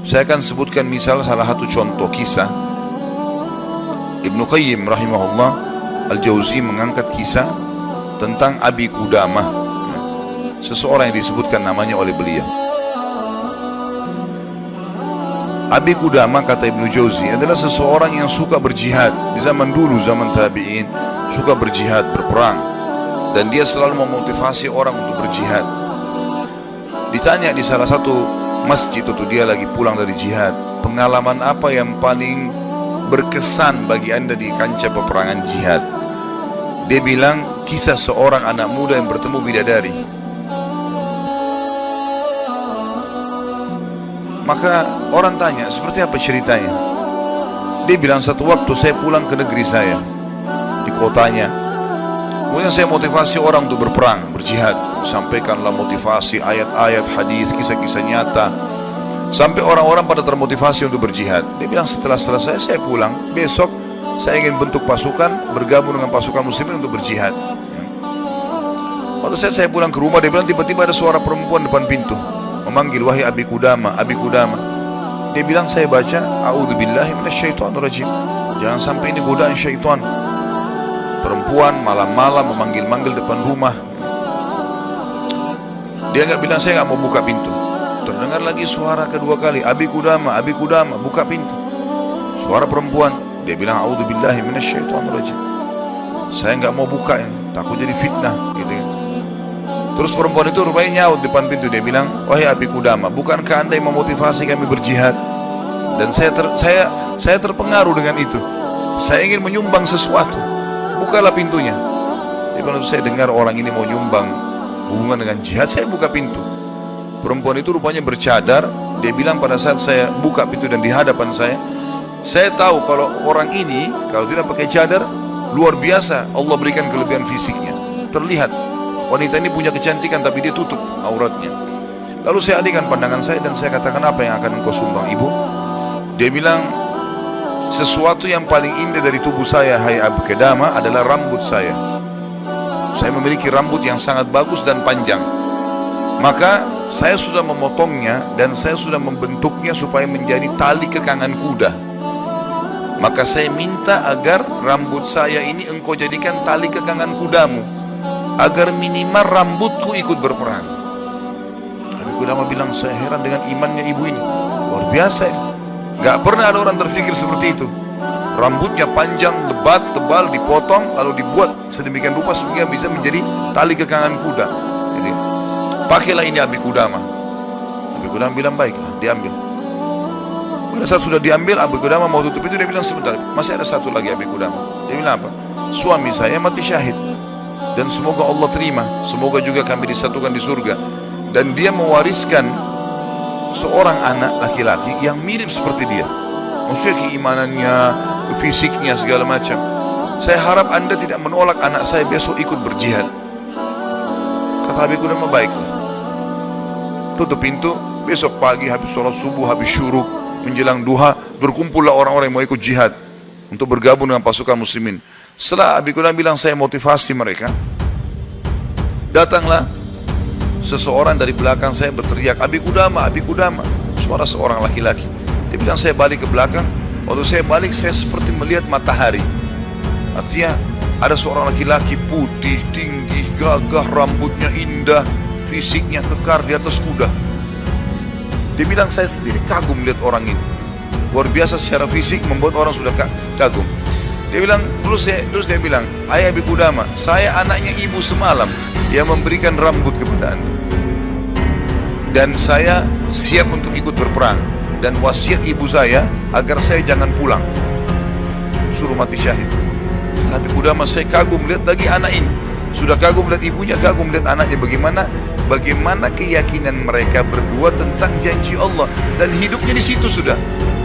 Saya akan sebutkan misal salah satu contoh kisah. Ibnu Qayyim rahimahullah Al-Jauzi mengangkat kisah tentang Abi Qudamah, seseorang yang disebutkan namanya oleh beliau. Abi Qudamah, kata Ibnu Jauzi, adalah seseorang yang suka berjihad di zaman dulu, zaman tabi'in, suka berjihad, berperang, dan dia selalu memotivasi orang untuk berjihad. Ditanya di salah satu masjid itu, dia lagi pulang dari jihad, pengalaman apa yang paling berkesan bagi anda di kancah peperangan jihad? Dia bilang, kisah seorang anak muda yang bertemu bidadari. Maka orang tanya, seperti apa ceritanya? Dia bilang, satu waktu saya pulang ke negeri saya, di kotanya. Kemudian saya motivasi orang untuk berperang, berjihad. Sampaikanlah motivasi, ayat-ayat, hadis, kisah-kisah nyata, sampai orang-orang pada termotivasi untuk berjihad. Dia bilang, setelah selesai saya pulang, besok saya ingin bentuk pasukan, bergabung dengan pasukan muslimin untuk berjihad. Waktu saya pulang ke rumah, dia bilang tiba-tiba ada suara perempuan depan pintu memanggil, wahai Abi Qudamah, Abi Qudamah. Dia bilang, saya baca, a'udzubillahi minasyaitonirrajim, jangan sampai ini godaan syaitan. Perempuan malam-malam memanggil-manggil depan rumah. Dia nggak bilang, saya nggak mau buka pintu. Terdengar lagi suara kedua kali, Abi Qudamah, Abi Qudamah, buka pintu. Suara perempuan. Dia bilang, a'udzubillahi minasyaitonirrajim, saya nggak mau buka ini, takut jadi fitnah, gitu kan. Terus perempuan itu rupanya nyaut depan pintu. Dia bilang, wahai Abi Qudamah, bukankah anda yang memotivasi kami berjihad? Dan saya terpengaruh dengan itu. Saya ingin menyumbang sesuatu. Bukalah pintunya. Dia bilang, saya dengar orang ini mau nyumbang hubungan dengan jihad, saya buka pintu. Perempuan itu rupanya bercadar. Dia bilang, pada saat saya buka pintu dan di hadapan saya tahu kalau orang ini kalau tidak pakai cadar, luar biasa Allah berikan kelebihan fisiknya. Terlihat wanita ini punya kecantikan, tapi dia tutup auratnya. Lalu saya alihkan pandangan saya dan saya katakan, apa yang akan engkau sumbang, ibu? Dia bilang, sesuatu yang paling indah dari tubuh saya, hai Abi Qudamah, adalah rambut saya. Saya memiliki rambut yang sangat bagus dan panjang. Maka saya sudah memotongnya dan saya sudah membentuknya supaya menjadi tali kekangan kuda. Maka saya minta agar rambut saya ini engkau jadikan tali kekangan kudamu, agar minimal rambutku ikut berperang. Abi Qudamah bilang, saya heran dengan imannya ibu ini, luar biasa ini. Gak pernah ada orang terfikir seperti itu. Rambutnya panjang, lebat, tebal, dipotong, lalu dibuat sedemikian rupa sehingga bisa menjadi tali kekangan kuda. Jadi, pakailah ini Abi Qudamah. Abi Qudamah bilang, baiklah, diambil. Pada saat sudah diambil, Abi Qudamah mau tutup itu, dia bilang, sebentar, masih ada satu lagi Abi Qudamah. Dia bilang apa? Suami saya mati syahid, dan semoga Allah terima, semoga juga kami disatukan di surga. Dan dia mewariskan seorang anak laki-laki yang mirip seperti dia, maksudnya keimanannya, fisiknya, segala macam. Saya harap anda tidak menolak anak saya besok ikut berjihad. Kata Abi Qudamah, baiklah. Tutup pintu. Besok pagi habis sholat subuh, habis syuruk, menjelang duha, berkumpullah orang-orang yang mau ikut jihad untuk bergabung dengan pasukan muslimin. Setelah Abi Qudamah bilang, saya motivasi mereka, datanglah seseorang dari belakang saya berteriak, Abi Qudamah, Abi Qudamah. Suara seorang laki-laki. Dia bilang, saya balik ke belakang. Waktu saya balik, saya seperti melihat matahari. Artinya ada seorang laki-laki putih, tinggi, gagah, rambutnya indah, fisiknya kekar di atas kuda. Dia bilang, saya sendiri kagum melihat orang ini. Luar biasa secara fisik, membuat orang sudah kagum. Dia bilang, terus dia bilang, ayah Abi Qudamah, saya anaknya ibu semalam yang memberikan rambut kepada anda, dan saya siap untuk ikut berperang, dan wasiat ibu saya agar saya jangan pulang, suruh mati syahid. Tapi Qudamah, saya kagum melihat lagi anak ini, sudah kagum melihat ibunya, kagum melihat anaknya, bagaimana keyakinan mereka berdua tentang janji Allah, dan hidupnya di situ sudah.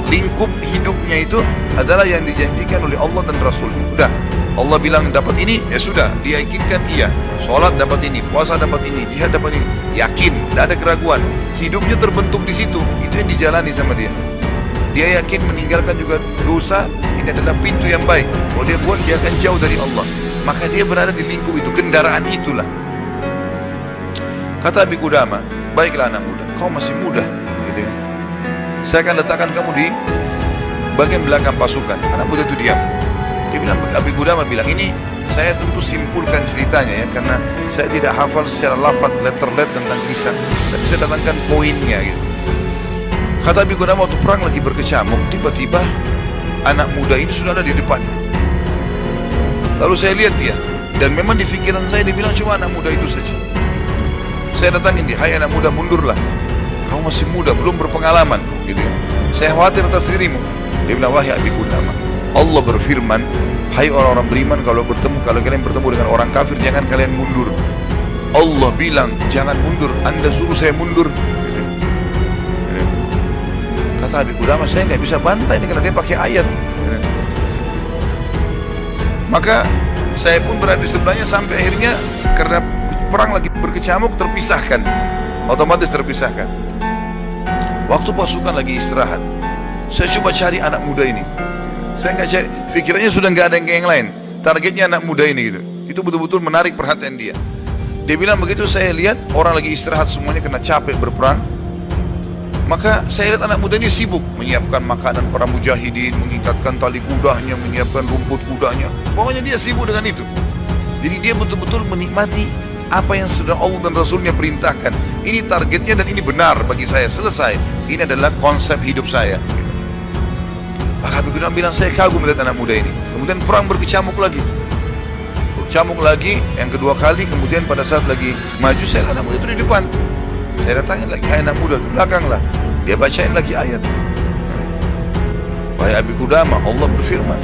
Lingkup hidupnya itu adalah yang dijanjikan oleh Allah dan Rasulnya. Udah, Allah bilang dapat ini, ya sudah, dia yakinkan iya. Sholat dapat ini, puasa dapat ini, jihad dapat ini. Yakin, tidak ada keraguan. Hidupnya terbentuk di situ, itu yang dijalani sama dia. Dia yakin meninggalkan juga dosa, ini adalah pintu yang baik. Kalau dia buat, dia akan jauh dari Allah. Maka dia berada di lingkup itu, kendaraan itulah. Kata Abi Qudamah, baiklah anak muda, kau masih muda, gitu ya. saya akan letakkan kamu di bagian belakang pasukan. Anak muda itu diam. Dia bilang, Abi Qudamah bilang, ini saya tentu simpulkan ceritanya ya, karena saya tidak hafal secara lafaz letter-letter tentang kisah, tapi saya datangkan poinnya gitu. Kata Abi Qudamah, waktu perang lagi berkecamuk, tiba-tiba anak muda ini sudah ada di depan. Lalu saya lihat dia, dan memang di pikiran saya dia bilang cuma anak muda itu saja. Saya datangin dia, hai anak muda, mundurlah, kamu masih muda, belum berpengalaman gitu ya. Saya khawatir atas dirimu. Dia bilang, wahai Abi Qudamah, Allah berfirman, hai orang-orang beriman, kalau kalian bertemu dengan orang kafir, jangan kalian mundur. Allah bilang jangan mundur, Anda suruh saya mundur gitu. Kata Abi Qudamah, saya nggak bisa bantai ini karena dia pakai ayat. Maka saya pun berada di sebelahnya sampai akhirnya karena perang lagi berkecamuk terpisahkan, otomatis terpisahkan. Waktu pasukan lagi istirahat, saya coba cari anak muda ini. Saya nggak cari, pikirannya sudah nggak ada yang lain. Targetnya anak muda ini gitu. Itu betul-betul menarik perhatian dia. Dia bilang begitu saya lihat orang lagi istirahat semuanya kena capek berperang. Maka saya lihat anak muda ini sibuk menyiapkan makanan para mujahidin, mengikatkan tali kudanya, menyiapkan rumput kudanya. Pokoknya dia sibuk dengan itu. Jadi dia betul-betul menikmati apa yang sudah Allah dan Rasulnya perintahkan. Ini targetnya dan ini benar bagi saya, selesai. Ini adalah konsep hidup saya. Maka Abi Qudamah bilang, saya kagum melihat anak muda ini. Kemudian perang berkecamuk lagi. Berkecamuk lagi, yang kedua kali. Kemudian pada saat lagi maju, saya anak muda itu di depan. Saya datangin lagi, hai anak muda, ke belakang lah. Dia bacain lagi ayat. Wahai Abi Qudamah, Allah berfirman,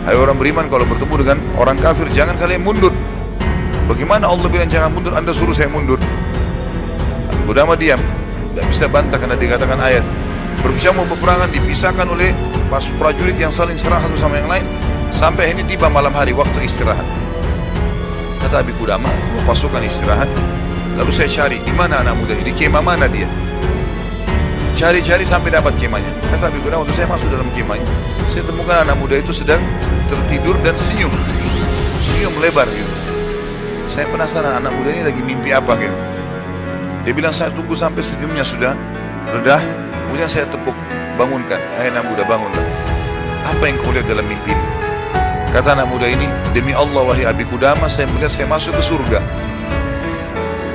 hai orang beriman, kalau bertemu dengan orang kafir, jangan kalian mundur. Bagaimana Allah bilang jangan mundur, Anda suruh saya mundur? Abi Qudamah diam, tidak bisa bantah karena dikatakan ayat. Berkecamuk peperangan dipisahkan oleh prajurit yang saling serang satu sama yang lain, sampai ini tiba malam hari waktu istirahat. Kata Abi Qudamah, mau pasukan istirahat. Lalu saya cari, di mana anak muda ini, di kemah mana dia? Cari-cari sampai dapat kemahnya. Kata Abi Qudamah, waktu saya masuk dalam kemahnya, saya temukan anak muda itu sedang tertidur dan senyum lebar gitu. Saya penasaran anak muda ini lagi mimpi apa gitu. Dia bilang, saya tunggu sampai senyumnya sudah redah, kemudian saya tepuk, bangunkan, hai anak muda, bangunlah. Apa yang kau lihat dalam mimpimu? Kata anak muda ini, demi Allah wahai Abi Qudamah, saya melihat saya masuk ke surga.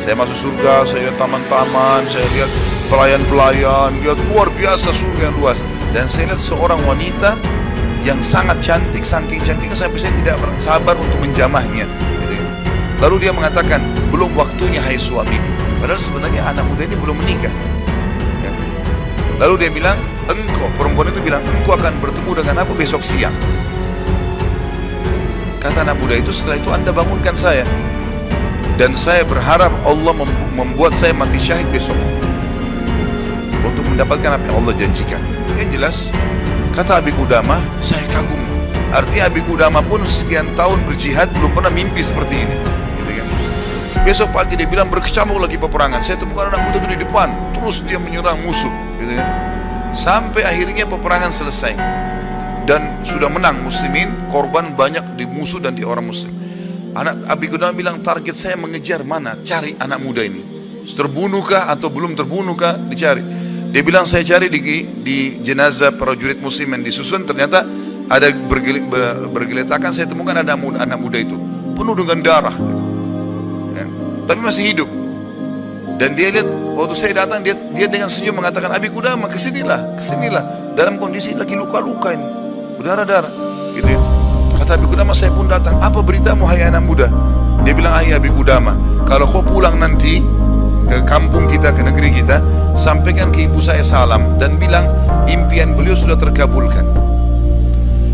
Saya masuk surga, saya lihat taman-taman, saya lihat pelayan-pelayan, lihat luar biasa surga yang luas. Dan saya lihat seorang wanita yang sangat cantik, saking cantiknya sampai saya tidak sabar untuk menjamahnya. Lalu dia mengatakan, belum waktunya hai suami. Padahal sebenarnya anak muda ini belum menikah. Lalu dia bilang, engkau, perempuan itu bilang, engkau akan bertemu dengan aku besok siang. Kata anak muda itu, setelah itu Anda bangunkan saya. Dan saya berharap Allah membuat saya mati syahid besok untuk mendapatkan apa yang Allah janjikan. Yang jelas, kata Abi Qudamah, saya kagum. Artinya Abi Qudamah pun sekian tahun berjihad belum pernah mimpi seperti ini gitu kan? Besok pagi dia bilang, berkecamuk lagi peperangan, saya temukan anak muda itu di depan, terus dia menyerang musuh gitu kan? Sampai akhirnya peperangan selesai dan sudah menang muslimin, korban banyak di musuh dan di orang muslim. Anak Abi Qudamah bilang, target saya mengejar mana, cari anak muda ini, terbunuhkah atau belum terbunuhkah, dicari. Dia bilang, saya cari di jenazah prajurit muslim yang disusun, ternyata ada bergeletakan, saya temukan ada anak muda itu penuh dengan darah ya, tapi masih hidup. Dan dia lihat, waktu saya datang, dia dengan senyum mengatakan, Abi Qudamah, kesinilah, dalam kondisi lagi luka-luka ini, berdarah-darah gitu ya. Kata Abi Qudamah, saya pun datang, apa beritamu hai anak muda? Dia bilang, hai Abi Qudamah, kalau kau pulang nanti ke kampung kita, ke negeri kita, sampaikan ke ibu saya salam dan bilang impian beliau sudah terkabulkan.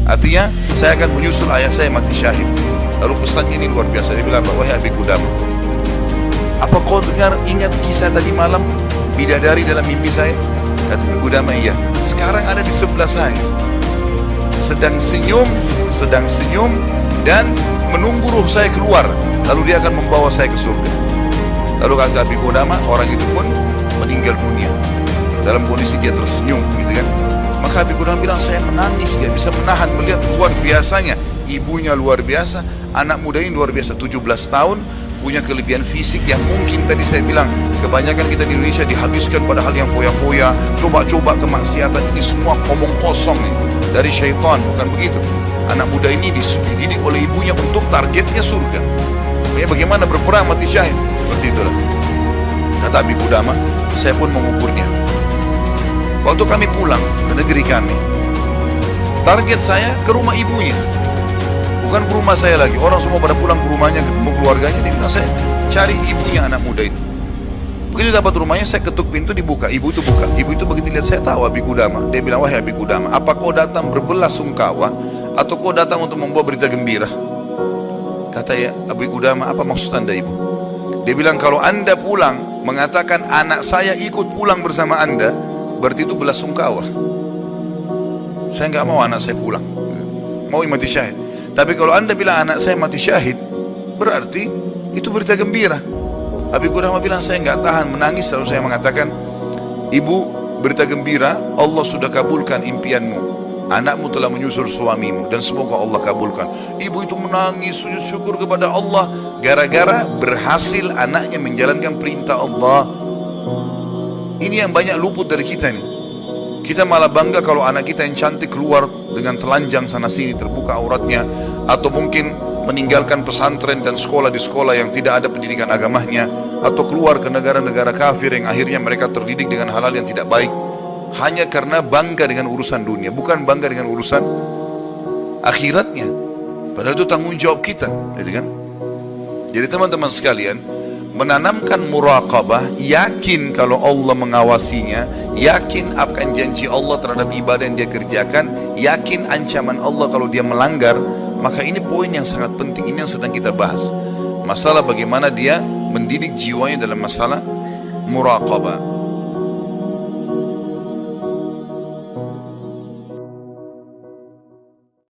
Artinya saya akan menyusul ayah saya mati syahid. Lalu pesannya ini luar biasa. Dia bilang, wahai Abi Qudamah, apa kau ingat kisah tadi malam bidadari dalam mimpi saya? Kata Abi Qudamah, iya. Sekarang ada di sebelah saya, sedang senyum dan menunggu ruh saya keluar, lalu dia akan membawa saya ke surga. Lalu kata Abi Qudamah, orang itu pun meninggal dunia dalam kondisi dia tersenyum gitu kan. Maka Abi Qudamah bilang, saya menangis, dia bisa menahan melihat luar biasanya, ibunya luar biasa, anak muda ini luar biasa, 17 tahun punya kelebihan fisik yang mungkin tadi saya bilang kebanyakan kita di Indonesia dihabiskan pada hal yang foya-foya, coba-coba kemaksiatan, ini semua omong kosong nih dari syaitan, bukan begitu. Anak muda ini dididik oleh ibunya untuk targetnya surga. Bagaimana berperang mati syahid, seperti itulah. Kata Abi Qudamah, saya pun mengukurnya. Waktu kami pulang ke negeri kami, target saya ke rumah ibunya, bukan ke rumah saya lagi. Orang semua pada pulang ke rumahnya, ketemu keluarganya. Dia bilang, saya cari ibunya anak muda itu. Begitu dapat rumahnya, saya ketuk pintu, dibuka. Ibu itu buka. Ibu itu begitu lihat saya, tahu Abi Qudamah. Dia bilang, wahai Abi Qudamah, apa kau datang berbelas sungkawa atau kau datang untuk membawa berita gembira? Kata ya Abi Qudamah, apa maksud anda ibu? Dia bilang, kalau anda pulang mengatakan anak saya ikut pulang bersama anda, berarti itu belas sungkawa. Saya nggak mau anak saya pulang, mau mati syahid. Tapi kalau anda bilang anak saya mati syahid, berarti itu berita gembira. Abi Qudamah bilang, saya nggak tahan menangis. Lalu saya mengatakan, ibu, berita gembira, Allah sudah kabulkan impianmu. Anakmu telah menyusul suamimu dan semoga Allah kabulkan. Ibu itu menangis, sujud syukur kepada Allah gara-gara berhasil anaknya menjalankan perintah Allah. Ini yang banyak luput dari kita nih. Kita malah bangga kalau anak kita yang cantik keluar dengan telanjang sana sini, terbuka auratnya, atau mungkin meninggalkan pesantren dan sekolah di sekolah yang tidak ada pendidikan agamanya, atau keluar ke negara-negara kafir yang akhirnya mereka terdidik dengan hal-hal yang tidak baik, hanya karena bangga dengan urusan dunia, bukan bangga dengan urusan akhiratnya. Padahal itu tanggung jawab kita, gitu kan? Jadi teman-teman sekalian, menanamkan muraqabah, yakin kalau Allah mengawasinya, yakin akan janji Allah terhadap ibadah yang dia kerjakan, yakin ancaman Allah kalau dia melanggar. Maka ini poin yang sangat penting, ini yang sedang kita bahas. Masalah bagaimana dia mendidik jiwanya dalam masalah muraqabah.